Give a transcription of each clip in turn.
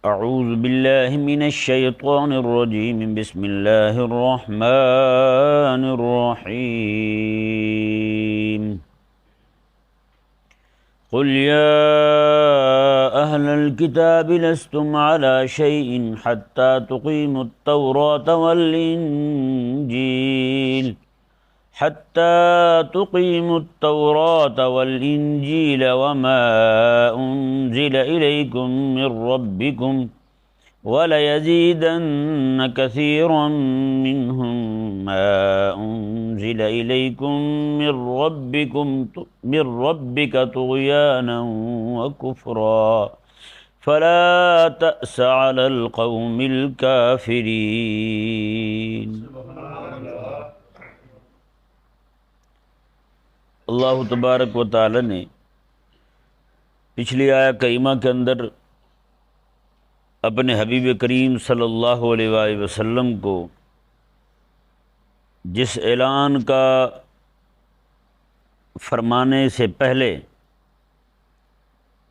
اعوذ باللہ من الشیطان الرجیم بسم اللہ الرحمن الرحیم قل یا اہل الکتاب لستم علی شیء حتی تقیموا التوراة والانجیل وما انزل الیکم من ربکم وَلَيَزِيدَنَّ كَثِيرًا مِّنْهُم مَّا أُنزِلَ إِلَيْكُم مِّن رَّبِّكَ طُغْيَانًا وَكُفْرًا فَلَا تَأْسَ عَلَى الْقَوْمِ الْكَافِرِينَ۔ اللہ تبارک و تعالی نے پچھلی آیہ کریمہ کے اندر اپنے حبیب کریم صلی اللہ علیہ وآلہ وسلم کو جس اعلان کا فرمانے سے پہلے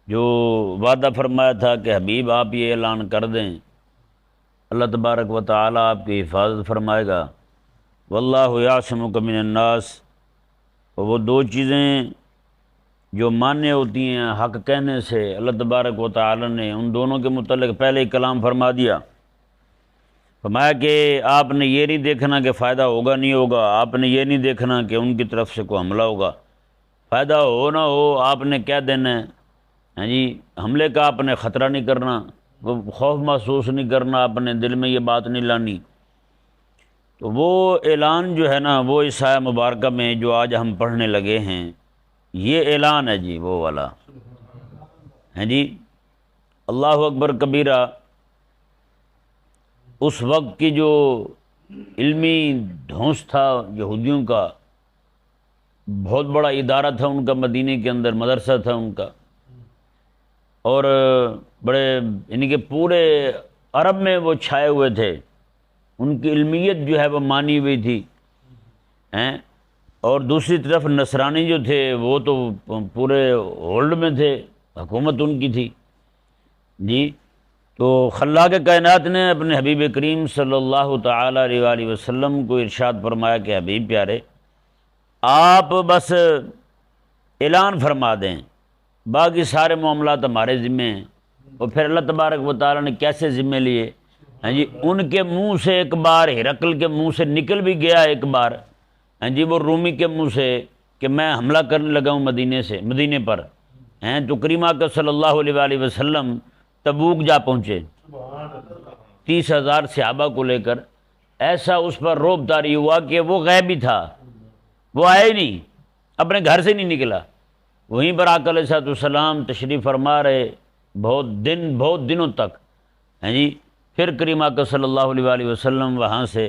جو وعدہ فرمایا تھا کہ حبیب آپ یہ اعلان کر دیں، اللہ تبارک و تعالی آپ کی حفاظت فرمائے گا۔ واللہ یعصمک من الناس، اور وہ دو چیزیں جو مانع ہوتی ہیں حق کہنے سے، اللہ تبارک و تعالی نے ان دونوں کے متعلق پہلے ہی کلام فرما دیا۔ فرمایا کہ آپ نے یہ نہیں دیکھنا کہ فائدہ ہوگا نہیں ہوگا، آپ نے یہ نہیں دیکھنا کہ ان کی طرف سے کوئی حملہ ہوگا، فائدہ ہو نہ ہو آپ نے کیا دینا ہے، ہاں جی، حملے کا آپ نے خطرہ نہیں کرنا، وہ خوف محسوس نہیں کرنا، آپ نے دل میں یہ بات نہیں لانی۔ تو وہ اعلان جو ہے نا، وہ اس آیہ مبارکہ میں جو آج ہم پڑھنے لگے ہیں، یہ اعلان ہے جی وہ والا، ہیں جی۔ اللہ اکبر کبیرہ، اس وقت کی جو علمی ڈھونس تھا یہودیوں کا، بہت بڑا ادارہ تھا ان کا، مدینے کے اندر مدرسہ تھا ان کا، اور بڑے یعنی کہ پورے عرب میں وہ چھائے ہوئے تھے، ان کی علمیت جو ہے وہ مانی ہوئی تھی، اور دوسری طرف نصرانی جو تھے وہ تو پورے ہولڈ میں تھے، حکومت ان کی تھی جی۔ تو خلاق کائنات نے اپنے حبیب کریم صلی اللہ تعالی علیہ وآلہ وسلم کو ارشاد فرمایا کہ حبیب پیارے، آپ بس اعلان فرما دیں، باقی سارے معاملات ہمارے ذمے ہیں۔ اور پھر اللہ تبارک و تعالی نے کیسے ذمے لیے، ہاں جی، ان کے منہ سے ایک بار، ہرقل کے منہ سے نکل بھی گیا ایک بار، ہاں جی، وہ رومی کے منہ سے کہ میں حملہ کرنے لگا ہوں مدینے پر، ہیں تو کریم آقا صلی اللہ علیہ وآلہ وسلم تبوک جا پہنچے 30,000 صحابہ کو لے کر، ایسا اس پر رعب طاری ہوا کہ وہ غائب ہی تھا، وہ آیا ہی نہیں، اپنے گھر سے نہیں نکلا، وہیں پر آقا علیہ السلام تشریف فرما رہے بہت دنوں تک، ہیں جی۔ پھر کریم آقا صلی اللہ علیہ وآلہ وسلم وہاں سے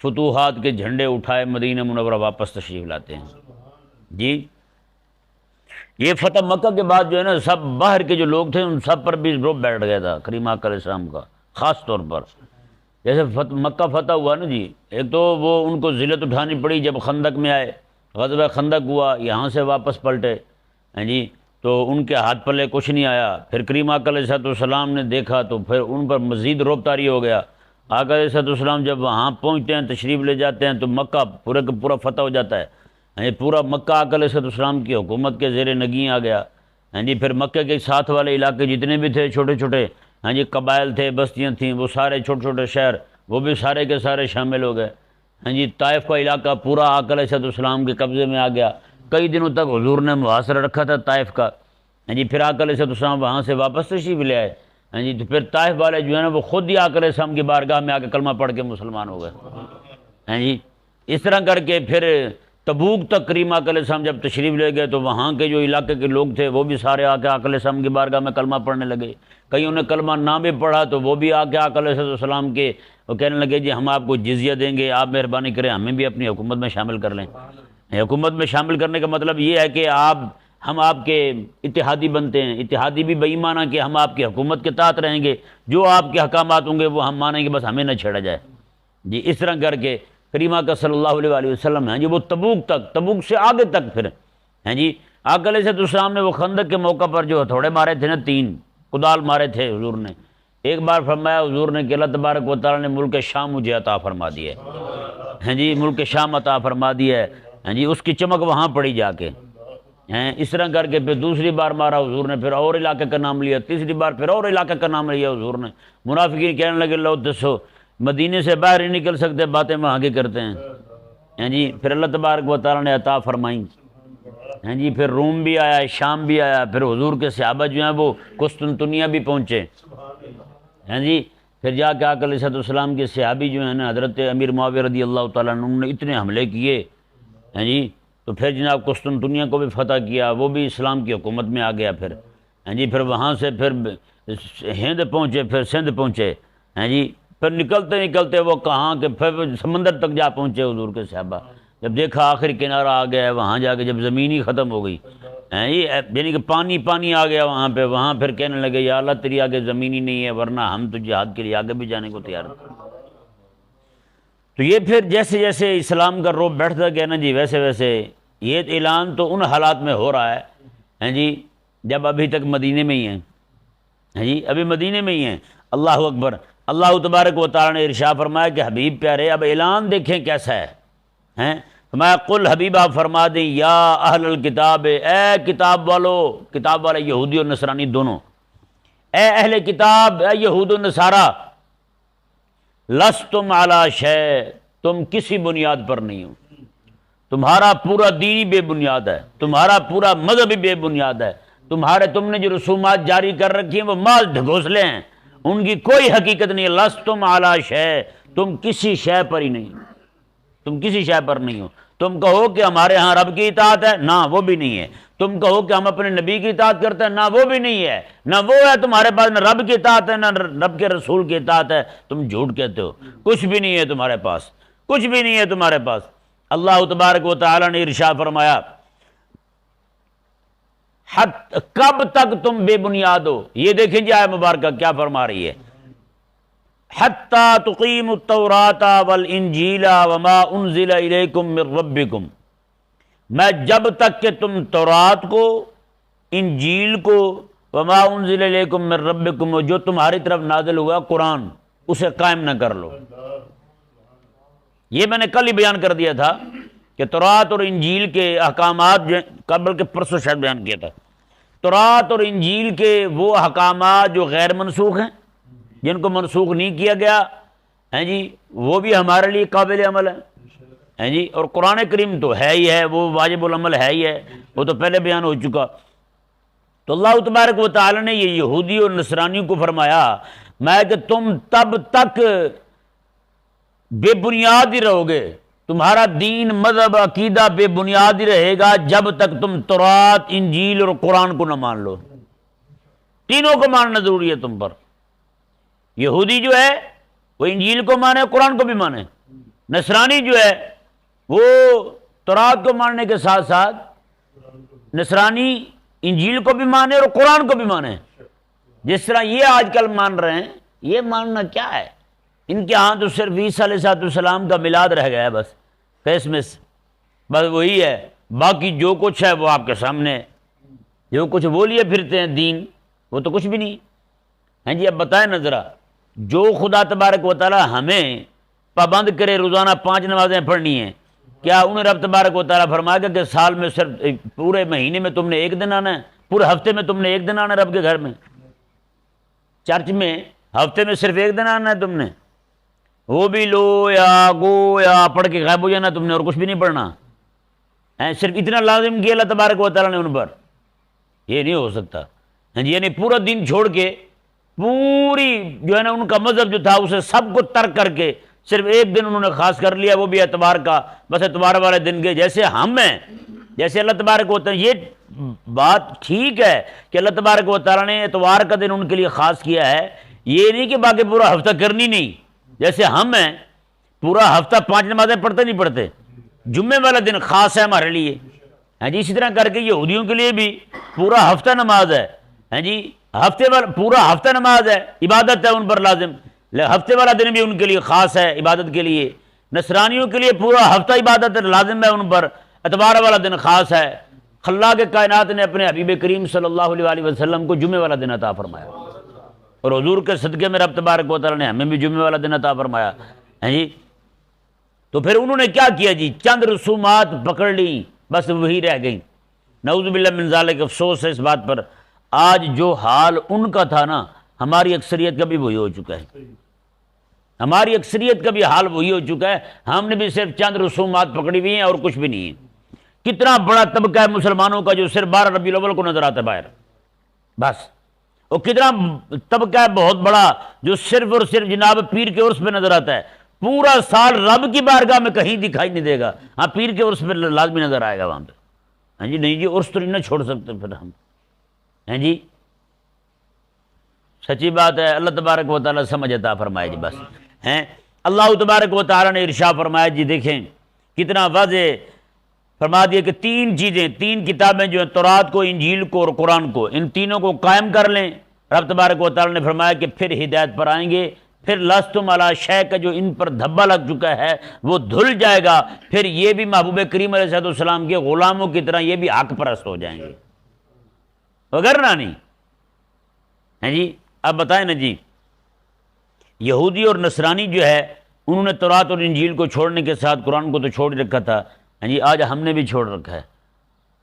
فتوحات کے جھنڈے اٹھائے مدینہ منورہ واپس تشریف لاتے ہیں جی۔ یہ فتح مکہ کے بعد جو ہے نا، سب باہر کے جو لوگ تھے ان سب پر بھی رعب بیٹھ گیا تھا کریم آقا علیہ السلام کا، خاص طور پر جیسے مکہ فتح ہوا نا جی، ایک تو وہ ان کو ذلت اٹھانی پڑی جب خندق میں آئے، غزوہ خندق ہوا، یہاں سے واپس پلٹے، ہیں جی، تو ان کے ہاتھ پلے کچھ نہیں آیا۔ پھر کریم آقا علیہ السلام نے دیکھا تو پھر ان پر مزید رعب طاری ہو گیا۔ آقا علیہ السلام جب وہاں پہنچتے ہیں، تشریف لے جاتے ہیں، تو مکہ پورے کا پورا فتح ہو جاتا ہے، ہیں پورا مکہ آقا علیہ السلام کی حکومت کے زیر نگیں آ گیا، ہیں جی۔ پھر مکہ کے ساتھ والے علاقے جتنے بھی تھے چھوٹے چھوٹے، ہیں جی، قبائل تھے، بستیاں تھیں، وہ سارے چھوٹے چھوٹے شہر وہ بھی سارے کے سارے شامل ہو گئے، ہیں جی۔ طائف کا علاقہ پورا آقا علیہ السلام کے قبضے میں آ گیا، کئی دنوں تک حضور نے محاصرہ رکھا تھا طائف کا، ہیں جی۔ پھر آقا علیہ السلام وہاں سے واپس تشریف لے آئے، ہیں جی۔ تو پھر طائف والے جو ہے نا وہ خود ہی آقا علیہ السلام کی بارگاہ میں آ کے کلمہ پڑھ کے مسلمان ہو گئے، ہیں جی۔ اس طرح کر کے پھر تبوک تک کریم آقا علیہ السلام جب تشریف لے گئے تو وہاں کے جو علاقے کے لوگ تھے وہ بھی سارے آ کے آقا علیہ السلام کی بارگاہ میں کلمہ پڑھنے لگے، کئیوں نے کلمہ نہ بھی پڑھا تو وہ بھی آ کے آقا علیہ السلام کے وہ کہنے لگے جی ہم آپ کو جزیہ دیں گے، آپ مہربانی کریں ہمیں بھی اپنی حکومت میں شامل کر لیں۔ حکومت میں شامل کرنے کا مطلب یہ ہے کہ ہم آپ کے اتحادی بنتے ہیں، اتحادی بھی بے ایمانہ کہ ہم آپ کی حکومت کے تحت رہیں گے، جو آپ کے حکامات ہوں گے وہ ہم مانیں گے، بس ہمیں نہ چھیڑا جائے جی۔ اس طرح کر کے کریم آقا صلی اللہ علیہ وآلہ وسلم ہیں جی وہ تبوک سے آگے تک پھر، ہیں جی، آقا علیہ السلام نے وہ خندق کے موقع پر جو ہتھوڑے مارے تھے نا، 3 کدال مارے تھے حضور نے، ایک بار فرمایا حضور نے کہ اللہ تبارک و تعالیٰ نے ملک شام مجھے عطا فرما دیا ہے، ہاں جی، ملک شام عطا فرما دیا ہے، ہاں جی، اس کی چمک وہاں پڑی جا کے ہیں۔ اس طرح کر کے پھر دوسری بار مارا حضور نے، پھر اور علاقے کا نام لیا، تیسری بار پھر اور علاقے کا نام لیا حضور نے۔ منافقین کہنے لگے لو دسو مدینے سے باہر ہی نکل سکتے، باتیں وہاں کی کرتے ہیں، ہاں جی۔ پھر اللہ تبارک و تعالیٰ نے عطا فرمائیں، ہاں جی۔ پھر روم بھی آیا، شام بھی آیا، پھر حضور کے صحابہ جو ہیں وہ قسطنطنیہ بھی پہنچے، ہاں جی۔ پھر جا کے آقا علیہ السلام کے صحابی جو ہیں نا حضرت امیر معاویہ رضی اللہ تعالیٰ عنہ نے اتنے حملے کیے، ہاں جی، تو پھر جناب قسطنطنیہ کو بھی فتح کیا، وہ بھی اسلام کی حکومت میں آ گیا پھر، ہاں جی۔ پھر وہاں سے پھر ہند پہنچے، پھر سندھ پہنچے، ہاں جی۔ پھر نکلتے نکلتے وہ کہاں کہ پھر سمندر تک جا پہنچے حضور کے صحابہ۔ جب دیکھا آخری کنارہ آ گیا ہے، وہاں جا کے جب زمین ہی ختم ہو گئی، ہاں جی، یعنی کہ پانی آ گیا وہاں پہ، وہاں پھر کہنے لگے یا اللہ تیری آگے زمین ہی نہیں ہے، ورنہ ہم تو جہاد کے لیے آگے بھی جانے کو تیار ہیں۔ تو یہ پھر جیسے جیسے اسلام کا رعب بیٹھتا گیا نا جی، ویسے ویسے یہ اعلان تو ان حالات میں ہو رہا ہے، ہاں جی، جب ابھی تک مدینے میں ہی ہیں، ہاں جی، ابھی مدینے میں ہی ہیں۔ اللہ اکبر۔ اللہ تبارک و تعالیٰ نے ارشاد فرمایا کہ حبیب پیارے اب اعلان دیکھیں کیسا ہے، ہیں فرمایا قل حبیب آپ فرما دیں یا اہل الکتاب، اے کتاب والو، کتاب والے یہودی اور نصرانی دونوں، اے اہل کتاب، اے یہود و نصارہ، لستم علی شیء، تم کسی بنیاد پر نہیں ہو، تمہارا پورا دینی بے بنیاد ہے، تمہارا پورا مذہبی بے بنیاد ہے، تم نے جو رسومات جاری کر رکھی ہیں وہ مال ڈھگوسلے ہیں، ان کی کوئی حقیقت نہیں ہے۔ لستم علی شیء، تم کسی شے پر ہی نہیں، تم کسی شے پر نہیں ہو۔ تم کہو کہ ہمارے ہاں رب کی اطاعت ہے، نہ وہ بھی نہیں ہے۔ تم کہو کہ ہم اپنے نبی کی اطاعت کرتے ہیں، نہ وہ بھی نہیں ہے۔ نہ وہ ہے تمہارے پاس، نہ رب کی اطاعت ہے، نہ رب کے رسول کی اطاعت ہے، تم جھوٹ کہتے ہو، کچھ بھی نہیں ہے تمہارے پاس، کچھ بھی نہیں ہے تمہارے پاس۔ اللہ تبارک و تعالیٰ نے ارشاد فرمایا کب تک تم بے بنیاد ہو؟ یہ دیکھیں جی آیت مبارکہ کیا فرما رہی ہے، حتی تقیموا التوراۃ والانجیل وما انزل الیکم من ربکم، میں جب تک کہ تم تورات کو، انجیل کو، وما انزل الیکم من ربکم، جو تمہاری طرف نازل ہوا قرآن، اسے قائم نہ کر لو۔ یہ میں نے کل ہی بیان کر دیا تھا کہ تورات اور انجیل کے احکامات جو قبل کے پرسوں شاید بیان کیا تھا، تورات اور انجیل کے وہ احکامات جو غیر منسوخ ہیں، جن کو منسوخ نہیں کیا گیا، ہیں جی، وہ بھی ہمارے لیے قابل عمل ہیں جی، اور قرآن کریم تو ہے ہی ہے، وہ واجب العمل ہے ہی ہے، وہ تو پہلے بیان ہو چکا۔ تو اللہ تبارک و تعالی نے یہ یہودی اور نصرانیوں کو فرمایا میں کہ تم تب تک بے بنیاد ہی رہو گے، تمہارا دین، مذہب، عقیدہ بے بنیاد ہی رہے گا جب تک تم تورات، انجیل اور قرآن کو نہ مان لو۔ تینوں کو ماننا ضروری ہے تم پر۔ یہودی جو ہے وہ انجیل کو مانے، قرآن کو بھی مانے۔ نصرانی جو ہے وہ تورات کو ماننے کے ساتھ ساتھ نصرانی انجیل کو بھی مانے اور قرآن کو بھی مانے۔ جس طرح یہ آج کل مان رہے ہیں، یہ ماننا کیا ہے؟ ان کے ہاں تو صرف عیسیٰ علیہ السلام کا میلاد رہ گیا ہے، بس کرسمس، بس وہی ہے، باقی جو کچھ ہے وہ آپ کے سامنے ہے۔ جو کچھ وہ لیے پھرتے ہیں دین، وہ تو کچھ بھی نہیں ہیں جی۔ اب بتائیں نا ذرا، جو خدا تبارک و تعالی ہمیں پابند کرے روزانہ 5 نمازیں پڑھنی ہیں، کیا انہیں رب تبارک و تعالیٰ فرمائے گا کہ سال میں صرف پورے مہینے میں تم نے 1 دن آنا ہے، پورے ہفتے میں تم نے 1 دن آنا ہے رب کے گھر میں، چرچ میں ہفتے میں صرف 1 دن آنا ہے تم نے؟ وہ بھی لو یا گو یا پڑھ کے غائب ہو جانا تم نے، اور کچھ بھی نہیں پڑھنا ہے، صرف اتنا لازم کیا اللہ تبارک و تعالیٰ نے ان پر؟ یہ نہیں ہو سکتا، یعنی پورا دن چھوڑ کے، پوری جو ہے نا ان کا مذہب جو تھا اسے سب کو ترک کر کے صرف 1 دن انہوں نے خاص کر لیا، وہ بھی اتوار کا، بس اتوار والے دن کے جیسے ہم ہیں، جیسے اللہ تبارک و تعالیٰ۔ یہ بات ٹھیک ہے کہ اللہ تبارک و تعالیٰ نے اتوار کا دن ان کے لیے خاص کیا ہے، یہ نہیں کہ باقی پورا ہفتہ کرنی نہیں۔ جیسے ہم ہیں پورا ہفتہ 5 نمازیں پڑھتے نہیں پڑھتے، جمعے والا دن خاص ہے ہمارے لیے، ہاں جی۔ اسی طرح کر کے یہودیوں کے لیے بھی پورا ہفتہ نماز ہے، ہاں جی، ہفتے والا پورا ہفتہ نماز ہے، عبادت ہے ان پر لازم، ہفتے والا دن بھی ان کے لیے خاص ہے عبادت کے لیے۔ نصرانیوں کے لیے پورا ہفتہ عبادت لازم ہے ان پر، اتوار والا دن خاص ہے۔ خلاق کائنات نے اپنے حبیب کریم صلی اللہ علیہ وسلم کو جمعے والا دن عطا فرمایا، اور حضور کے صدقے میں رب تبارک و تعالیٰ نے ہمیں بھی جمعے والا دن عطا فرمایا ہے جی۔ تو پھر انہوں نے کیا کیا جی، چند رسومات پکڑ لی، بس وہی رہ گئی۔ نعوذ باللہ من ذالک، افسوس ہے اس بات پر، آج جو حال ان کا تھا نا، ہماری اکثریت کا بھی وہی ہو چکا ہے، ہماری اکثریت کا بھی حال وہی ہو چکا ہے۔ ہم نے بھی صرف چند رسومات پکڑی ہوئی ہیں اور کچھ بھی نہیں ہے۔ کتنا بڑا طبقہ ہے مسلمانوں کا جو صرف 12 ربیع الاول کو نظر آتا ہے باہر، بس۔ اور کتنا طبقہ ہے بہت بڑا جو صرف اور صرف جناب پیر کے عرس پہ نظر آتا ہے، پورا سال رب کی بارگاہ میں کہیں دکھائی نہیں دے گا، ہاں پیر کے عرس پہ لازمی نظر آئے گا وہاں پہ۔ ہاں جی نہیں جی، عرس تو نہیں نہ چھوڑ سکتے پھر ہم، ہیں جی، سچی بات ہے۔ اللہ تبارک و تعالیٰ سمجھ عطا فرمائے جی بس ہیں۔ اللہ تبارک و تعالیٰ نے ارشاد فرمایا جی، دیکھیں کتنا واضح فرما دیا کہ 3 چیزیں، 3 کتابیں جو ہیں، تورات کو، انجیل کو اور قرآن کو، ان تینوں کو قائم کر لیں۔ رب تبارک و تعالیٰ نے فرمایا کہ پھر ہدایت پر آئیں گے، پھر لستم علی شیء کا جو ان پر دھبا لگ چکا ہے وہ دھل جائے گا، پھر یہ بھی محبوب کریم علیہ السلام کے غلاموں کی طرح یہ بھی حق پرست ہو جائیں گے، وگرنہ نہیں ہیں جی۔ اب بتائیں نا جی، یہودی اور نصرانی جو ہے انہوں نے تورات اور انجیل کو چھوڑنے کے ساتھ قرآن کو تو چھوڑ رکھا تھا، ہیں جی، آج ہم نے بھی چھوڑ رکھا ہے،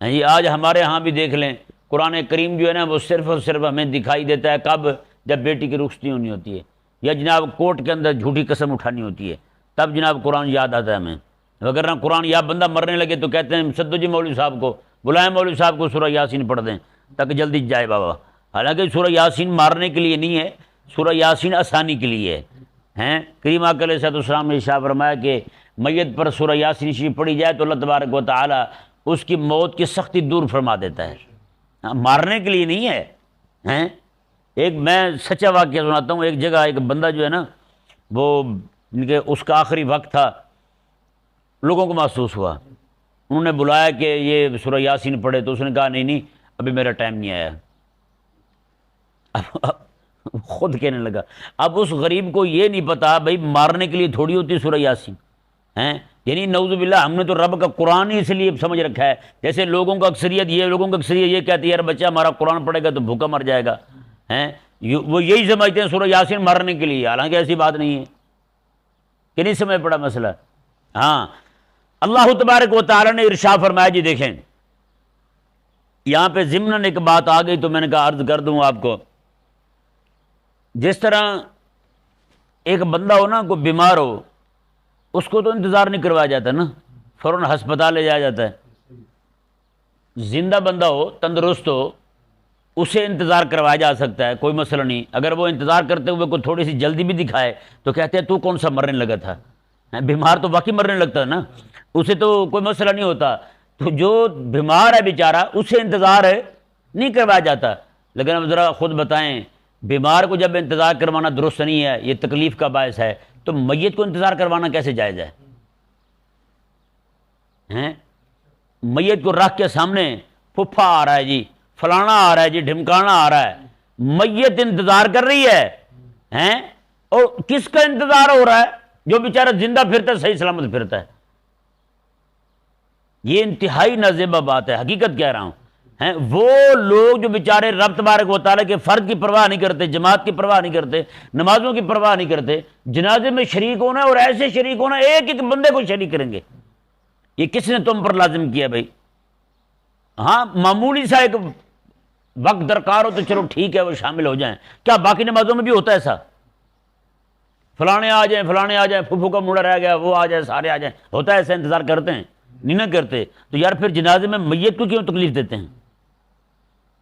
ہیں جی۔ آج ہمارے ہاں بھی دیکھ لیں، قرآن کریم جو ہے نا وہ صرف اور صرف ہمیں دکھائی دیتا ہے کب؟ جب بیٹی کی رخصتی ہونی ہوتی ہے، یا جناب کورٹ کے اندر جھوٹی قسم اٹھانی ہوتی ہے، تب جناب قرآن یاد آتا ہے ہمیں، وگرنہ قرآن یا بندہ مرنے لگے تو کہتے ہیں سدو جی مولوی صاحب کو، بلائیں مولوی صاحب کو سورہ یاسین پڑھ دیں تاکہ جلدی جائے بابا۔ حالانکہ سورہ یاسین مارنے کے لیے نہیں ہے، سورہ یاسین آسانی کے لیے ہے، ہیں۔ کریم آقا علیہ السلام نے ارشاد فرمایا کہ میت پر سورہ یاسین شریف پڑھی جائے تو اللہ تبارک و تعالی اس کی موت کی سختی دور فرما دیتا ہے، مارنے کے لیے نہیں ہے، ہیں۔ ایک میں سچا واقعہ سناتا ہوں، ایک جگہ ایک بندہ جو ہے نا وہ ان کے اس کا آخری وقت تھا، لوگوں کو محسوس ہوا، انہوں نے بلایا کہ یہ سورہ یاسین پڑھے، تو اس نے کہا نہیں ابھی میرا ٹائم نہیں آیا۔ اب خود کہنے لگا، اب اس غریب کو یہ نہیں پتا بھائی مارنے کے لیے تھوڑی ہوتی سورہ یاسین، ہیں، یعنی نعوذ باللہ ہم نے تو رب کا قرآن ہی اس لیے سمجھ رکھا ہے، جیسے لوگوں کا اکثریت یہ کہتی ہے یار بچہ ہمارا قرآن پڑھے گا تو بھوکا مر جائے گا، ہیں، وہ یہی سمجھتے ہیں سورہ یاسین مارنے کے لیے، حالانکہ ایسی بات نہیں ہے، کہ نہیں سمجھ پڑا مسئلہ۔ ہاں، اللہ تبارک و تعالی نے ارشاد فرمایا جی، دیکھیں یہاں پہ ضمناً ایک بات آ گئی تو میں نے کہا عرض کر دوں آپ کو۔ جس طرح ایک بندہ ہو نا، کوئی بیمار ہو، اس کو تو انتظار نہیں کروایا جاتا نا، فوراً ہسپتال لے جایا جاتا ہے۔ زندہ بندہ ہو، تندرست ہو، اسے انتظار کروایا جا سکتا ہے، کوئی مسئلہ نہیں۔ اگر وہ انتظار کرتے ہوئے کوئی تھوڑی سی جلدی بھی دکھائے تو کہتے ہیں تو کون سا مرنے لگا تھا، بیمار تو واقعی مرنے لگتا ہے نا، اسے تو کوئی مسئلہ نہیں ہوتا۔ تو جو بیمار ہے بیچارہ اسے انتظار نہیں کروایا جاتا، لیکن اب ذرا خود بتائیں، بیمار کو جب انتظار کروانا درست نہیں ہے، یہ تکلیف کا باعث ہے، تو میت کو انتظار کروانا کیسے جائز ہے؟ ہیں، میت کو رکھ کے سامنے پھپھا آ رہا ہے جی، فلانا آ رہا ہے جی، ڈھمکانا آ رہا ہے، میت انتظار کر رہی ہے، ہیں، اور کس کا انتظار ہو رہا ہے؟ جو بیچارہ زندہ پھرتا ہے، صحیح سلامت پھرتا ہے۔ یہ انتہائی نازیبہ بات ہے، حقیقت کہہ رہا ہوں، ہیں، وہ لوگ جو بیچارے رب تبارک و تعالیٰ کے فرض کی پرواہ نہیں کرتے، جماعت کی پرواہ نہیں کرتے، نمازوں کی پرواہ نہیں کرتے، جنازے میں شریک ہونا اور ایسے شریک ہونا، ایک ایک بندے کو شریک کریں گے، یہ کس نے تم پر لازم کیا بھائی؟ ہاں، معمولی سا ایک وقت درکار ہو تو چلو ٹھیک ہے وہ شامل ہو جائیں، کیا باقی نمازوں میں بھی ہوتا ہے ایسا؟ فلانے آ جائیں، پھپھو کا موڑا رہ گیا وہ آ جائے، سارے آ جائیں، ہوتا ہے ایسا؟ انتظار کرتے ہیں؟ نہیں نہ کرتے۔ تو یار پھر جنازے میں میت کو کیوں تکلیف دیتے ہیں؟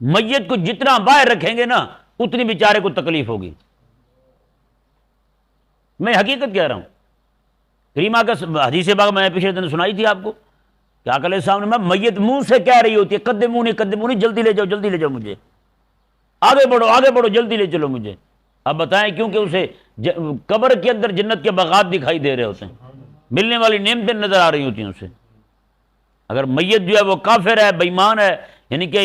میت کو جتنا باہر رکھیں گے نا اتنی بیچارے کو تکلیف ہوگی، میں حقیقت کہہ رہا ہوں۔ کریمہ کا حدیث پاک میں پچھلے دن سنائی تھی آپ کو کہ آقا علیہ السلام نے، میت منہ سے کہہ رہی ہوتی ہے قدمونی، جلدی لے جاؤ مجھے، آگے بڑھو جلدی لے چلو مجھے۔ اب بتائیں، کیونکہ اسے قبر کے اندر جنت کے باغات دکھائی دے رہے ہوتے ہیں، ملنے والی نعمتیں نظر آ رہی ہوتی ہیں اسے۔ اگر میت جو ہے وہ کافر ہے، بے ایمان ہے، یعنی کہ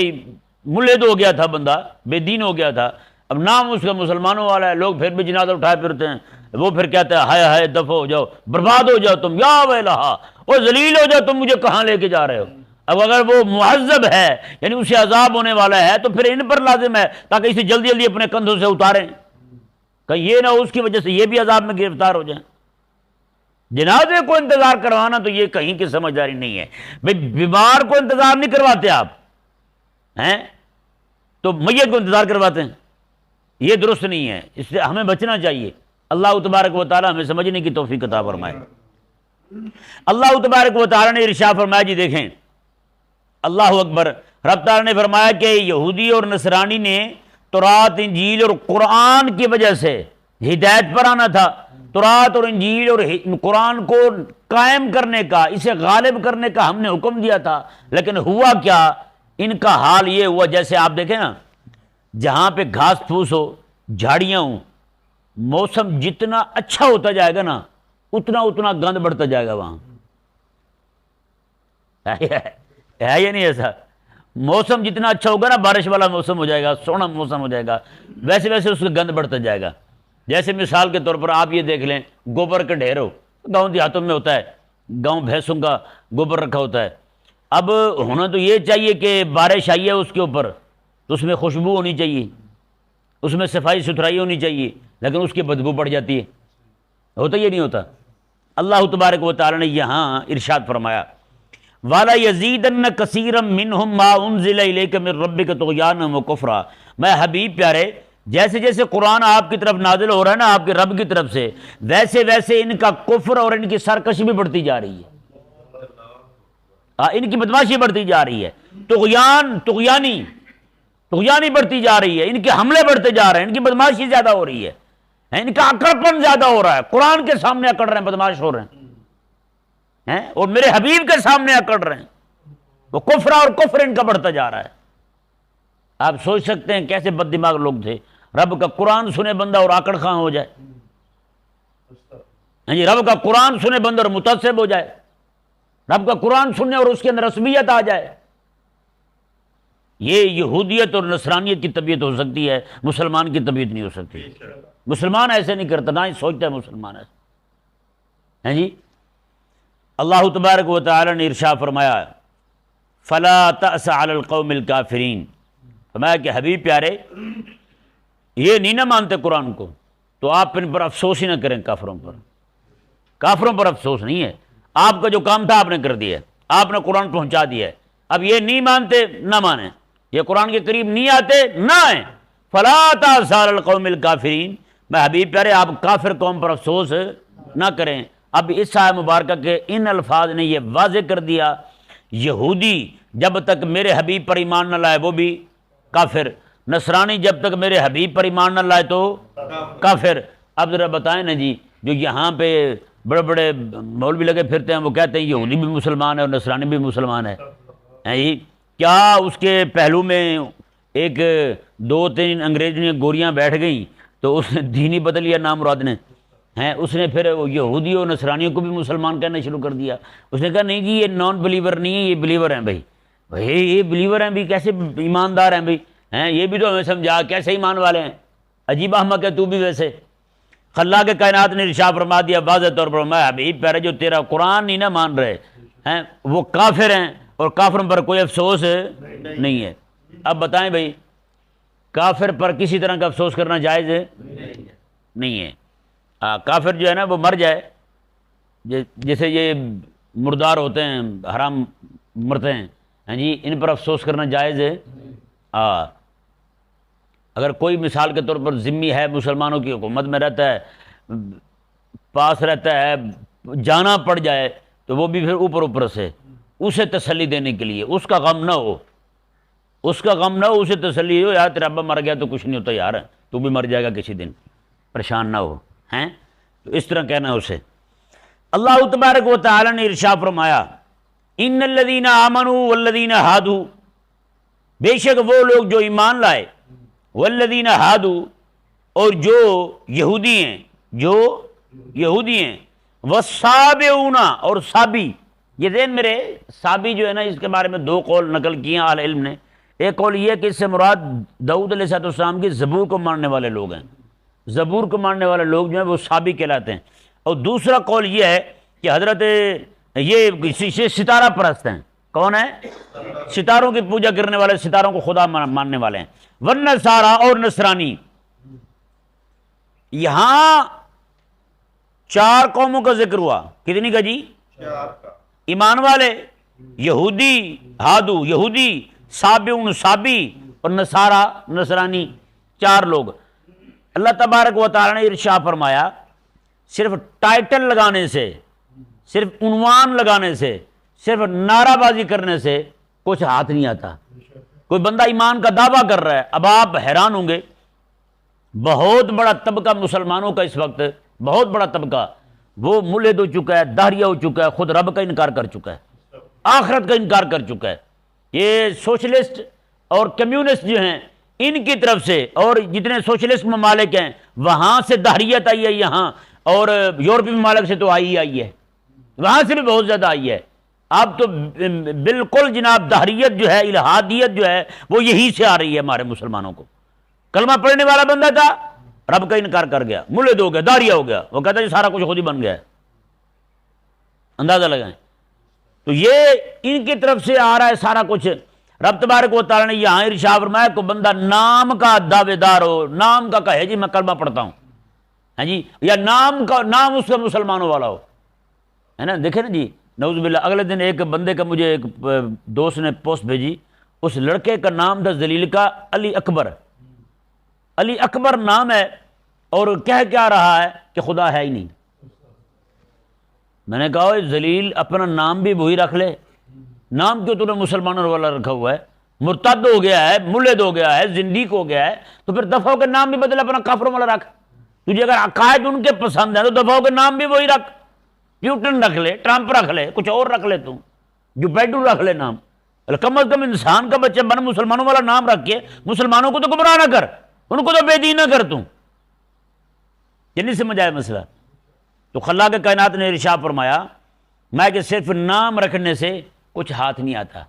ملحد ہو گیا تھا بندہ، بے دین ہو گیا تھا، اب نام اس کا مسلمانوں والا ہے، لوگ پھر بھی جنازہ اٹھائے پھرتے ہیں، وہ پھر کہتے ہیں ہائے دفع ہو جاؤ، برباد ہو جاؤ تم، یا ویلہا، اور ذلیل ہو جاؤ، تم مجھے کہاں لے کے جا رہے ہو۔ اب اگر وہ معذب ہے، یعنی اسے عذاب ہونے والا ہے، تو پھر ان پر لازم ہے تاکہ اسے جلدی اپنے کندھوں سے اتاریں۔ کہیں یہ نہ ہو اس کی وجہ سے یہ بھی عذاب میں گرفتار ہو جائیں۔ جنازے کو انتظار کروانا تو یہ کہیں کی سمجھداری نہیں ہے بھئی، بیمار کو انتظار نہیں کرواتے آپ ہیں تو میت کو انتظار کرواتے ہیں، یہ درست نہیں ہے، اس سے ہمیں بچنا چاہیے۔ اللہ تبارک و تعالی ہمیں سمجھنے کی توفیق عطا فرمائے۔ اللہ تبارک و تعالی نے ارشاد فرمایا، جی دیکھیں اللہ اکبر، رب تعالی نے فرمایا کہ یہودی اور نصرانی نے تورات، انجیل اور قرآن کی وجہ سے ہدایت پر آنا تھا، تورات اور انجیل اور قرآن کو قائم کرنے کا، اسے غالب کرنے کا ہم نے حکم دیا تھا، لیکن ہوا کیا؟ ان کا حال یہ ہوا جیسے آپ دیکھیں نا، جہاں پہ گھاس پھوس ہو، جھاڑیاں ہوں، موسم جتنا اچھا ہوتا جائے گا نا اتنا اتنا گند بڑھتا جائے گا وہاں، ہے یا نہیں ایسا؟ موسم جتنا اچھا ہوگا نا، بارش والا موسم ہو جائے گا، سونا موسم ہو جائے گا، ویسے ویسے اس کا گند بڑھتا جائے گا۔ جیسے مثال کے طور پر آپ یہ دیکھ لیں، گوبر کا ڈھیر ہو، گاؤں دیہاتوں میں ہوتا ہے، گاؤں بھینسوں کا گوبر رکھا ہوتا ہے۔ اب ہونا تو یہ چاہیے کہ بارش آئی ہے اس کے اوپر تو اس میں خوشبو ہونی چاہیے، اس میں صفائی ستھرائی ہونی چاہیے، لیکن اس کی بدبو پڑ جاتی ہے، ہوتا یہ نہیں ہوتا۔ اللہ تبارک و تعالی نے یہاں ارشاد فرمایا، وَلَا يَزِيدَنَّ كَثِيرًا مِّنْهُمْ مَا أُنزِلَ إِلَيْكَ مِن رَّبِّكَ طُغْيَانًا وَكُفْرًا۔ میں حبیب پیارے، جیسے جیسے قرآن آپ کی طرف نازل ہو رہا ہے نا آپ کے رب کی طرف سے، ویسے ویسے ان کا کفر اور ان کی سرکشی بھی بڑھتی جا رہی ہے، ان کی بدماشی بڑھتی جا رہی ہے، طغیانی بڑھتی جا رہی ہے، ان کے حملے بڑھتے جا رہے ہیں، ان کی بدماشی زیادہ ہو رہی ہے، ان کا اکڑپن زیادہ ہو رہا ہے، قرآن کے سامنے اکڑ رہے ہیں، بدماش ہو رہے ہیں، اور میرے حبیب کے سامنے اکڑ رہے ہیں، وہ کفر اور کفر ان کا بڑھتا جا رہا ہے۔ آپ سوچ سکتے ہیں کیسے بد دماغ لوگ تھے، رب کا قرآن سنے بندہ اور آکڑ خاں ہو جائے، جی رب کا قرآن سنے بندہ اور متعصب ہو جائے، رب کا قرآن سننے اور اس کے اندر رسمیت آ جائے۔ یہ یہودیت اور نصرانیت کی طبیعت ہو سکتی ہے، مسلمان کی طبیعت نہیں ہو سکتی۔ مسلمان ایسے نہیں کرتا، نہ ہی سوچتا ہے مسلمان ایسے، جی اللہ تبارک و تعالی نے ارشاد فرمایا، فلا تأس علی القوم الکافرین، فرمایا کہ حبیب پیارے یہ نہیں نہ مانتے قرآن کو تو آپ ان پر افسوس ہی نہ کریں، کافروں پر افسوس نہیں ہے، آپ کا جو کام تھا آپ نے کر دیا، آپ نے قرآن پہنچا دیا ہے، اب یہ نہیں مانتے نہ مانیں، یہ قرآن کے قریب نہیں آتے نہ آئیں، فلا تأس علی القوم الکافرین، میں حبیب پیارے آپ کافر قوم پر افسوس نہ کریں۔ اب اس آیت مبارکہ کے ان الفاظ نے یہ واضح کر دیا، یہودی جب تک میرے حبیب پر ایمان نہ لائے وہ بھی کافر، نصرانی جب تک میرے حبیب پر ایمان نہ لائے تو کافر۔ اب ذرا بتائیں نا جی، جو یہاں پہ بڑے بڑے مولوی لگے پھرتے ہیں وہ کہتے ہیں یہودی بھی مسلمان ہے اور نصرانی بھی مسلمان ہے، جی کیا اس کے پہلو میں ایک دو تین انگریزی گوریاں بیٹھ گئیں تو اس نے دین ہی بدل لیا نام مراد نے، اس نے پھر یہودی اور نصرانیوں کو بھی مسلمان کہنا شروع کر دیا، اس نے کہا نہیں جی یہ نان بلیور نہیں ہے، یہ بلیور ہیں بھائی، یہ بلیور ہیں بھی، کیسے ایماندار ہیں بھائی، یہ بھی تو ہمیں سمجھا کیسے ایمان والے ہیں، عجیب احمق ہے تو بھی ویسے۔ خلا کے کائنات نے ارشاد فرما دیا واضح طور پر، میں حبیب پیارے جو تیرا قرآن نہیں نہ مان رہے ہیں وہ کافر ہیں، اور کافروں پر کوئی افسوس نہیں ہے۔ اب بتائیں بھائی کافر پر کسی طرح کا افسوس کرنا جائز ہے نہیں ہے، کافر جو ہے نا وہ مر جائے، جیسے یہ مردار ہوتے ہیں حرام مرتے ہیں، جی ان پر افسوس کرنا جائز ہے۔ اگر کوئی مثال کے طور پر ذمہ ہے، مسلمانوں کی حکومت میں رہتا ہے، پاس رہتا ہے، جانا پڑ جائے تو وہ بھی پھر اوپر سے اسے تسلی دینے کے لیے، اس کا غم نہ ہو، اسے تسلی ہو، یار تیرا ابا مر گیا تو کچھ نہیں ہوتا یار، تو بھی مر جائے گا کسی دن، پریشان نہ ہو، تو اس طرح کہنا اسے۔ اللہ تبارک و تعالی نے ارشاد فرمایا، ان الذین آمنوا والذین ہادوا، بے شک وہ لوگ جو ایمان لائے، والذین ہادوا اور جو یہودی ہیں، والصابئون اور صابی، یہ ذہن میرے صابی جو ہے نا اس کے بارے میں دو قول نقل کیے اہل علم نے، ایک قول یہ کہ اس سے مراد داؤد علیہ السلام کی زبور کو ماننے والے لوگ ہیں، زبور کو ماننے والے لوگ جو ہیں وہ صابی کہلاتے ہیں، اور دوسرا قول یہ ہے کہ حضرت یہ ستارہ پرست ہیں، کون ہیں؟ ستاروں کی پوجا کرنے والے، ستاروں کو خدا ماننے والے ہیں، والنصارى اور نصرانی، یہاں 4 قوموں کا ذکر ہوا، کتنی کا جی؟ 4 کا۔ ایمان والے، یہودی ہادو یہودی، سابیون سابی، اور نصارہ نصرانی، 4 لوگ۔ اللہ تبارک و تعالی نے ارشاد فرمایا صرف ٹائٹل لگانے سے، صرف عنوان لگانے سے، صرف نعرہ بازی کرنے سے کچھ ہاتھ نہیں آتا۔ کوئی بندہ ایمان کا دعویٰ کر رہا ہے، اب آپ حیران ہوں گے، بہت بڑا طبقہ مسلمانوں کا اس وقت، بہت بڑا طبقہ، وہ ملحد ہو چکا ہے، داہریہ ہو چکا ہے، خود رب کا انکار کر چکا ہے، آخرت کا انکار کر چکا ہے۔ یہ سوشلسٹ اور کمیونسٹ جو ہیں ان کی طرف سے، اور جتنے سوشلسٹ ممالک ہیں وہاں سے داہریت آئی ہے یہاں، اور یورپی ممالک سے تو آئی ہے، وہاں سے بھی بہت زیادہ آئی ہے۔ اب تو بالکل جناب داہریت جو ہے، الہادیت جو ہے، وہ یہی سے آ رہی ہے ہمارے مسلمانوں کو۔ کلمہ پڑھنے والا بندہ تھا، رب کا انکار کر گیا، ملحد ہو گیا، داہریہ ہو گیا، وہ کہتا ہے سارا کچھ خود ہی بن گیا ہے۔ اندازہ لگائیں، تو یہ ان کی طرف سے آ رہا ہے سارا کچھ۔ رب تبارک و تعالی نے یہاں ارشاد فرمایا کو بندہ نام کا دعوے دار ہو، نام کا کہے جی میں کلمہ پڑھتا ہوں، ہاں جی، یا نام اس کا مسلمانوں والا ہو، ہے نا۔ دیکھیں نا جی، نعوذ باللہ، اگلے دن ایک بندے کا مجھے ایک دوست نے پوسٹ بھیجی، اس لڑکے کا نام تھا ذلیل کا علی اکبر، علی اکبر نام ہے، اور کہہ کیا رہا ہے کہ خدا ہے ہی نہیں۔ میں نے کہا ذلیل اپنا نام بھی وہی رکھ لے، نام کیوں تو نے مسلمانوں والا رکھا ہوا ہے؟ مرتد ہو گیا ہے، ملحد ہو گیا ہے، زندیق ہو گیا ہے، تو پھر دفعوں کے نام بھی بدل، اپنا کافروں والا رکھ۔ تجھے اگر عقائد ان کے پسند ہیں تو دفعوں کے نام بھی وہی رکھ، پیوٹن رکھ لے، ٹرمپ رکھ لے، کچھ اور رکھ لے، جو بیڈو رکھ لے نام، کم از کم انسان کا بچہ بن، مسلمانوں والا نام رکھ کے مسلمانوں کو تو گمراہ نہ کر، ان کو تو بے دین نہ کر تم۔ یہ نہیں سمجھ آیا مسئلہ؟ تو خلاق کائنات نے ارشاد فرمایا میں کہ صرف نام رکھنے سے کچھ ہاتھ نہیں آتا،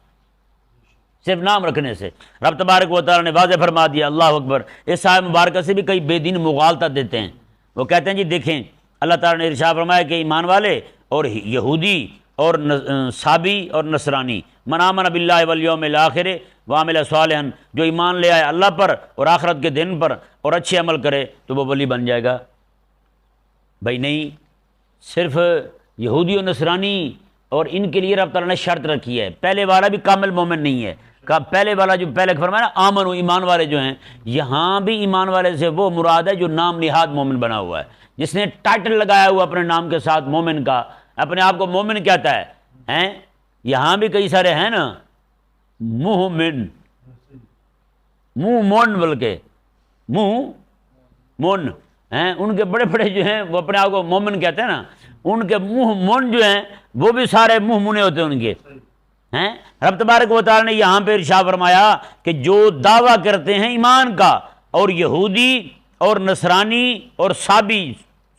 صرف نام رکھنے سے۔ رب تبارک و تعالی نے واضح فرما دیا، اللہ اکبر۔ اس آیت مبارکہ سے بھی کئی بے دین مغالطہ دیتے ہیں، وہ کہتے ہیں جی دیکھیں اللہ تعالی نے ارشاد فرمایا کہ ایمان والے اور یہودی اور صابی اور نصرانی، من آمن باللہ والیوم الآخر وعمل صالحا، جو ایمان لے آئے اللہ پر اور آخرت کے دن پر اور اچھے عمل کرے تو وہ ولی بن جائے گا۔ بھائی نہیں، صرف یہودی و نصرانی اور ان کے لیے رب تعالیٰ نے شرط رکھی ہے، پہلے والا بھی کامل مومن نہیں ہے۔ پہلے والا جو پہلے فرمایا نا آمن و ایمان والے جو ہیں، یہاں بھی ایمان والے سے وہ مراد ہے جو نام نہاد مومن بنا ہوا ہے، جس نے ٹائٹل لگایا ہوا اپنے نام کے ساتھ مومن کا، اپنے آپ کو مومن کہتا ہے، ہیں یہاں بھی کئی سارے ہیں نا مومن، منہ مون، بلکہ منہ مون ہیں، ان کے بڑے بڑے جو ہیں وہ اپنے آپ کو مومن کہتے ہیں نا، ان کے منہ مون جو ہیں وہ بھی سارے منہ منے ہوتے ہیں ان کے ہیں۔ رب تبارک و تعالی نے یہاں پہ ارشاد فرمایا کہ جو دعویٰ کرتے ہیں ایمان کا، اور یہودی اور نصرانی اور صابی،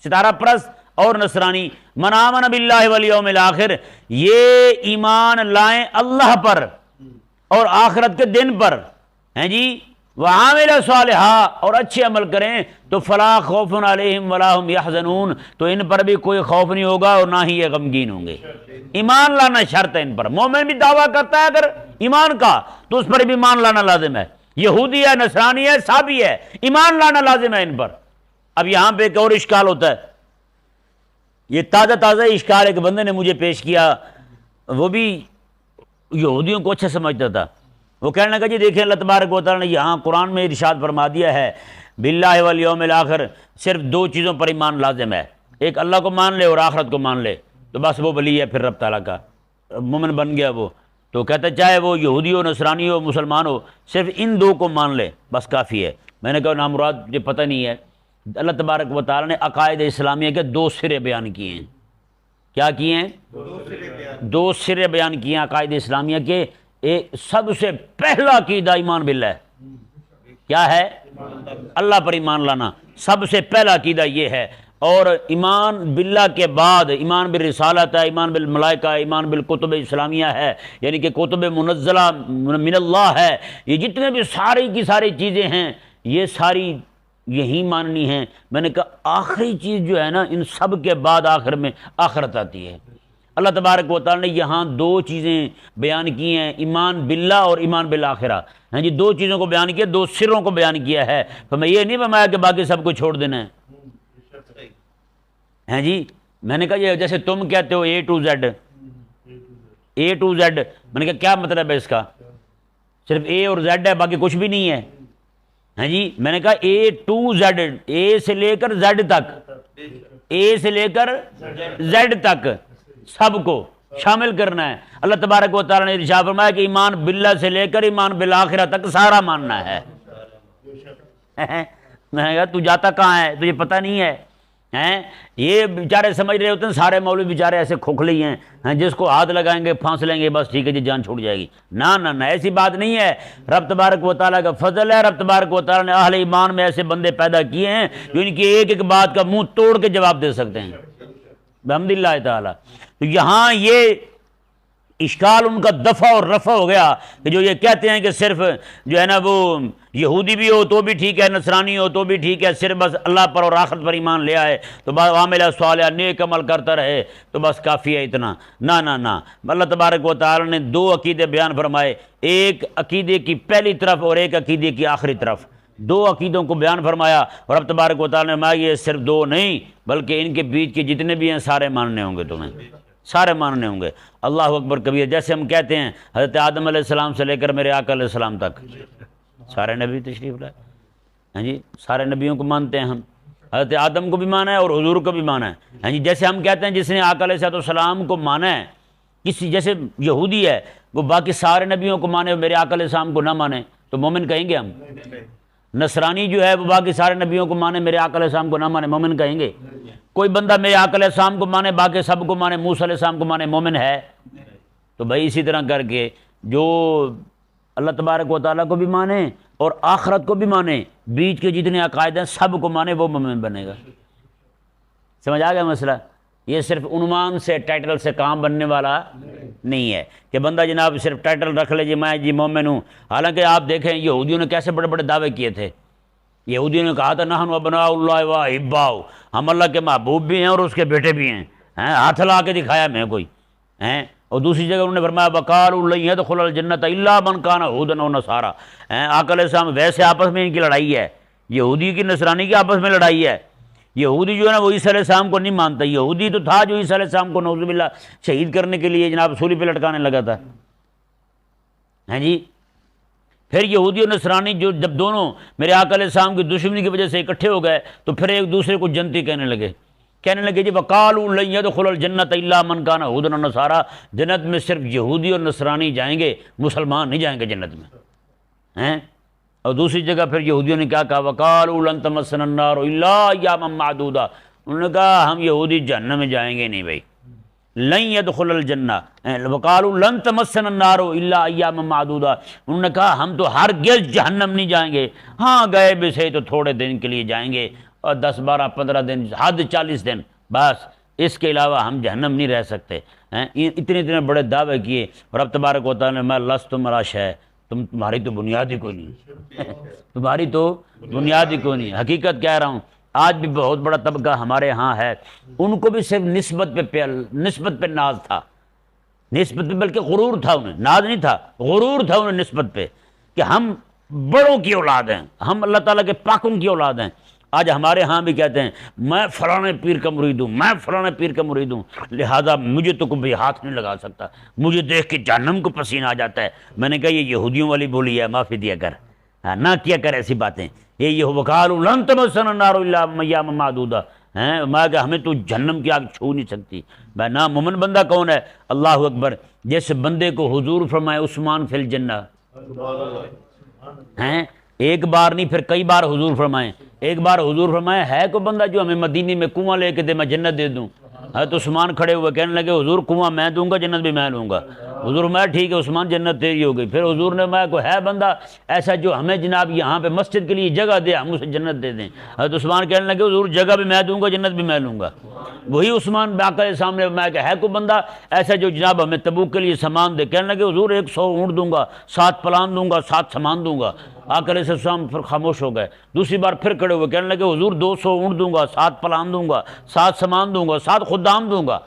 ستارہ پرست اور نصرانی، من آمن باللہ والیوم الآخر، یہ ایمان لائیں اللہ پر اور آخرت کے دن پر، ہیں جی، وعامل صالحا، اور اچھے عمل کریں، تو فلا خوف علیہم ولا هم یحزنون، تو ان پر بھی کوئی خوف نہیں ہوگا اور نہ ہی یہ غمگین ہوں گے۔ ایمان لانا شرط ہے ان پر۔ مومن بھی دعویٰ کرتا ہے اگر ایمان کا تو اس پر بھی ایمان لانا لازم ہے، یہودی ہے، نصرانی ہے، صابی ہے، ایمان لانا لازم ہے ان پر۔ اب یہاں پہ ایک اور اشکال ہوتا ہے، یہ تازہ اشکال ایک بندے نے مجھے پیش کیا، وہ بھی یہودیوں کو اچھا سمجھتا تھا۔ وہ کہنے لگا جی دیکھیں اللہ تبارک و تعالی نے یہاں قرآن میں ارشاد فرما دیا ہے باللہ والیوم الآخر، صرف 2 چیزوں پر ایمان لازم ہے، ایک اللہ کو مان لے اور آخرت کو مان لے، تو بس وہ ولی ہے پھر رب تعالیٰ کا، مومن بن گیا وہ۔ تو کہتا چاہے وہ یہودی ہو، نصرانی ہو، مسلمان ہو، صرف ان 2 کو مان لے بس کافی ہے۔ میں نے کہا نامراد مجھے پتہ نہیں ہے۔ اللہ تبارک و تعالیٰ نے عقائد اسلامیہ کے 2 سرے بیان کیے ہیں۔ کیا کیے ہیں؟ 2 سرے بیان کیے ہیں عقائد اسلامیہ کے۔ سب سے پہلا عقیدہ ایمان باللہ ہے۔ کیا ہے؟ اللہ پر ایمان لانا سب سے پہلا عقیدہ یہ ہے، اور ایمان باللہ کے بعد ایمان بالرسالت ہے، ایمان بالملائکہ ہے، ایمان بالکتب اسلامیہ ہے، یعنی کہ کتب منزلہ من اللہ ہے۔ یہ جتنے بھی ساری کی ساری چیزیں ہیں یہ ساری یہی ماننی ہیں۔ میں نے کہا آخری چیز جو ہے نا ان سب کے بعد آخر میں آخرت آتی ہے۔ اللہ تبارک و تعالیٰ نے یہاں دو چیزیں بیان کی ہیں، ایمان باللہ اور ایمان بالآخرہ. ہاں جی، دو چیزوں کو بیان کیا، دو سروں کو بیان کیا ہے. تو میں یہ نہیں فرمایا کہ باقی سب کو چھوڑ دینا ہے. ہاں جی، میں نے کہا یہ جیسے تم کہتے ہو A to Z, A to Z, میں نے کہا کیا مطلب ہے اس کا؟ صرف اے اور زیڈ ہے، باقی کچھ بھی نہیں ہے. ہاں جی، میں نے کہا اے ٹو زیڈ، اے سے لے کر زیڈ تک، اے سے لے کر زیڈ تک سب کو شامل کرنا ہے. اللہ تبارک و تعالیٰ نے ارشاد فرمایا کہ ایمان باللہ سے لے کر ایمان بالآخرہ تک سارا ماننا ہے. میں نے کہا تو جاتا کہاں ہے، تجھے پتہ نہیں ہے؟ یہ بیچارے سمجھ رہے ہوتے ہیں سارے مولوی بیچارے ایسے کھوکھلے ہی ہیں، جس کو ہاتھ لگائیں گے پھانس لیں گے بس ٹھیک ہے جی جان چھوٹ جائے گی. نہ نہ نہ، ایسی بات نہیں ہے. رب تبارک و تعالیٰ کا فضل ہے، رب تبارک و تعالیٰ نے اہل ایمان میں ایسے بندے پیدا کیے ہیں جو ان کی ایک ایک بات کا منہ توڑ کے جواب دے سکتے ہیں بحمد اللہ تعالیٰ. تو یہاں یہ اشکال ان کا دفع اور رفع ہو گیا کہ جو یہ کہتے ہیں کہ صرف جو ہے نا وہ یہودی بھی ہو تو بھی ٹھیک ہے، نصرانی ہو تو بھی ٹھیک ہے، صرف بس اللہ پر اور آخرت پر ایمان لے آئے تو بس عامل صالح نیک عمل کرتا رہے تو بس کافی ہے اتنا. نہ نہ نہ، اللہ تبارک و تعالی نے دو عقیدے بیان فرمائے، ایک عقیدے کی پہلی طرف اور ایک عقیدے کی آخری طرف. دو عقیدوں کو بیان فرمایا اور رب تبارک و تعالی نے فرمایا یہ صرف دو نہیں بلکہ ان کے بیچ کے جتنے بھی ہیں سارے ماننے ہوں گے، تمہیں سارے ماننے ہوں گے. اللہ اکبر کبیر. جیسے ہم کہتے ہیں حضرت آدم علیہ السلام سے لے کر میرے آقا علیہ السلام تک سارے نبی تشریف لائے. ہاں جی، سارے نبیوں کو مانتے ہیں ہم، حضرت آدم کو بھی مانا ہے اور حضور کو بھی مانا ہے. ہاں جی، جیسے ہم کہتے ہیں جس نے آقا علیہ السلام کو مانا ہے، کسی جیسے یہودی ہے وہ باقی سارے نبیوں کو مانے اور میرے آقا علیہ السلام کو نہ مانے تو مومن کہیں گے ہم؟ نصرانی جو ہے وہ باقی سارے نبیوں کو مانے میرے آقا علیہ السلام کو نہ مانے، مومن کہیں گے؟ کوئی بندہ میرے آقا علیہ السلام کو مانے باقی سب کو مانے، موسیٰ علیہ السلام کو مانے، مومن ہے؟ تو بھائی اسی طرح کر کے جو اللہ تبارک و تعالیٰ کو بھی مانے اور آخرت کو بھی مانے، بیچ کے جتنے عقائد ہیں سب کو مانے، وہ مومن بنے گا. سمجھ آ گیا مسئلہ؟ یہ صرف عنوان سے ٹائٹل سے کام بننے والا نہیں ہے کہ بندہ جناب صرف ٹائٹل رکھ لے جی میں جی مومن ہوں. حالانکہ آپ دیکھیں یہودیوں نے کیسے بڑے بڑے دعوے کیے تھے. یہودیوں نے کہا تھا نحن ابناء اللہ و احباؤ، ہم اللہ کے محبوب بھی ہیں اور اس کے بیٹے بھی ہیں. ہاتھ لا کے دکھایا میں کوئی ہیں. اور دوسری جگہ انہوں نے فرمایا وقالوا لن يدخل الجنۃ الا من كان هودا او نصارى. آقا علیہ السلام ویسے آپس میں ان کی لڑائی ہے، یہودی کی نصرانی کی آپس میں لڑائی ہے. یہودی جو ہے نا وہ عیسیٰ علیہ السلام کو نہیں مانتا. یہودی تو تھا جو عیسیٰ علیہ السلام کو نعوذ باللہ شہید کرنے کے لیے جناب سولی پہ لٹکانے لگا تھا. ہیں جی، پھر یہودی اور نصرانی جو جب دونوں میرے آقا علیہ السلام کی دشمنی کی وجہ سے اکٹھے ہو گئے تو پھر ایک دوسرے کو جنتی کہنے لگے جی وقالوا لن يدخل الجنۃ الا من كان هودا او نصارى. جنت میں صرف یہودی اور نصرانی جائیں گے، مسلمان نہیں جائیں گے جنت میں ہیں. اور دوسری جگہ پھر یہودیوں نے کیا کہا وقالوا لن تمسنا النار الا ایاما معدودا. انہوں نے کہا ہم یہودی جہنم میں جائیں گے نہیں بھائی. لن يدخل الجنہ وقالوا لن تمسنا النار الا ایاما معدودا. انہوں نے کہا ہم تو ہرگز جہنم نہیں جائیں گے، ہاں گئے بھی صحیح تو تھوڑے دن کے لیے جائیں گے اور 10 12 15 دن حد 40 دن بس، اس کے علاوہ ہم جہنم نہیں رہ سکتے. اتنے بڑے دعوے کیے اور اب تبارک و تعالیٰ نے میں لست ملا شے، تمہاری تو بنیاد ہی کوئی نہیں تمہاری تو بنیاد ہی کوئی نہیں. حقیقت کہہ رہا ہوں آج بھی بہت بڑا طبقہ ہمارے ہاں ہے، ان کو بھی صرف نسبت پہ ناز تھا، نسبت پہ، بلکہ غرور تھا انہیں، ناز نہیں تھا، غرور تھا انہیں نسبت پہ کہ ہم بڑوں کی اولاد ہیں، ہم اللہ تعالیٰ کے پاکوں کی اولاد ہیں. آج ہمارے ہاں بھی کہتے ہیں میں فلاں پیر کا مرید ہوں، میں فلاں پیر کا مرید ہوں، لہٰذا مجھے تو کوئی ہاتھ نہیں لگا سکتا، مجھے دیکھ کے جہنم کو پسینہ آ جاتا ہے. میں نے کہا یہ یہودیوں والی بولی ہے، معافی دیا کر، نہ کیا کر ایسی باتیں. یہ وقالوا لن تمسنا النار الا ایاما معدودا. میں کہ ہمیں تو جہنم کی آگ چھو نہیں سکتی. میں نہ مومن بندہ کون ہے؟ اللہ اکبر. جیسے بندے کو حضور فرمائے عثمان فی الجنہ، ہیں ایک بار نہیں پھر کئی بار حضور فرمائے. ایک بار حضور فرمائے ہے کوئی بندہ جو ہمیں مدینے میں کنواں لے کے دے میں جنت دے دوں؟ حضرت عثمان کھڑے ہوئے کہنے لگے حضور کنواں میں دوں گا، جنت بھی میں لوں گا. حضور میں ٹھیک ہے عثمان جنت تیری ہو گئی. پھر حضور نے میں کوئی ہے بندہ ایسا جو ہمیں جناب یہاں پہ مسجد کے لیے جگہ دے، ہم اسے جنت دے دیں. حضرت عثمان کہنے لگے حضور جگہ بھی میں دوں گا، جنت بھی میں لوں گا. وہی عثمان آقا کے سامنے میں کہ ہے کوئی بندہ ایسا جو جناب ہمیں تبوک کے لیے سامان دے. کہنے لگے حضور 100 اونٹ دوں گا، 7 پلان دوں گا، 7 سامان دوں گا. آقا علیہ السلام پھر خاموش ہو گئے، دوسری بار پھر کھڑے ہوئے کہنے لگے حضور 200 اونٹ دوں گا، 7 پلان دوں گا، 7 سامان دوں گا، 7 خدام دوں گا۔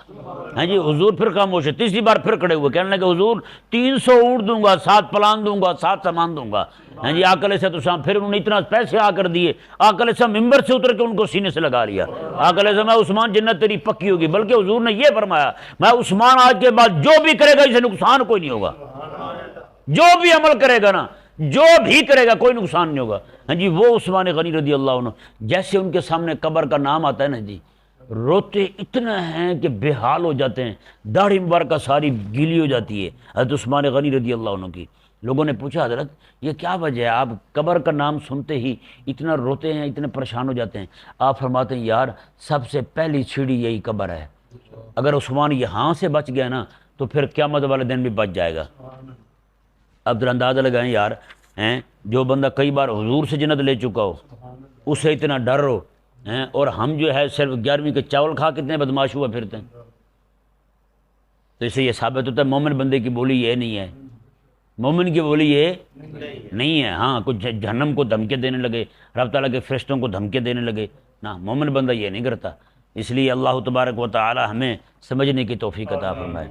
ہاں جی، حضور پھر خاموش ہے، تیسری بار پھر کھڑے ہوئے کہنے لگے حضور 300 اونٹ دوں گا، 7 پلان دوں گا، 7 سامان دوں گا۔ ہاں جی، آقا علیہ السلام پھر انہوں نے اتنا پیسے آ کر دیے، آقا علیہ السلام ممبر سے اتر کے ان کو سینے سے لگا لیا۔ آقا علیہ السلام عثمان جنت تیری پکی ہوگی، بلکہ حضور نے یہ فرمایا میں عثمان آج کے بعد جو بھی کرے گا اسے نقصان کوئی نہیں ہوگا، جو بھی عمل کرے گا نا، جو بھی کرے گا کوئی نقصان نہیں ہوگا۔ ہاں جی، وہ عثمان غنی رضی اللہ عنہ جیسے ان کے سامنے قبر کا نام آتا ہے نا جی، روتے اتنا ہیں کہ بے حال ہو جاتے ہیں، داڑھی مبارکہ ساری گیلی ہو جاتی ہے حضرت عثمان غنی رضی اللہ عنہ کی۔ لوگوں نے پوچھا حضرت یہ کیا وجہ ہے، آپ قبر کا نام سنتے ہی اتنا روتے ہیں، اتنے پریشان ہو جاتے ہیں؟ آپ فرماتے ہیں یار سب سے پہلی سیڑھی یہی قبر ہے، اگر عثمان یہاں سے بچ گیا نا تو پھر قیامت والے دن بھی بچ جائے گا۔ اب ذرا اندازہ لگائیں یار، جو بندہ کئی بار حضور سے جنت لے چکا ہو، اسے اتنا ڈر ہو، اور ہم جو ہے صرف 11ویں کے چاول کھا کتنے بدماش ہوا پھرتے ہیں۔ تو اس سے یہ ثابت ہوتا ہے مومن بندے کی بولی یہ نہیں ہے، مومن کی بولی یہ نہیں ہے۔ ہاں کچھ جہنم کو دھمکے دینے لگے، رب تعالیٰ کے فرشتوں کو دھمکے دینے لگے، نہ مومن بندہ یہ نہیں کرتا۔ اس لیے اللہ تبارک و تعالی ہمیں سمجھنے کی توفیق عطا فرمائے۔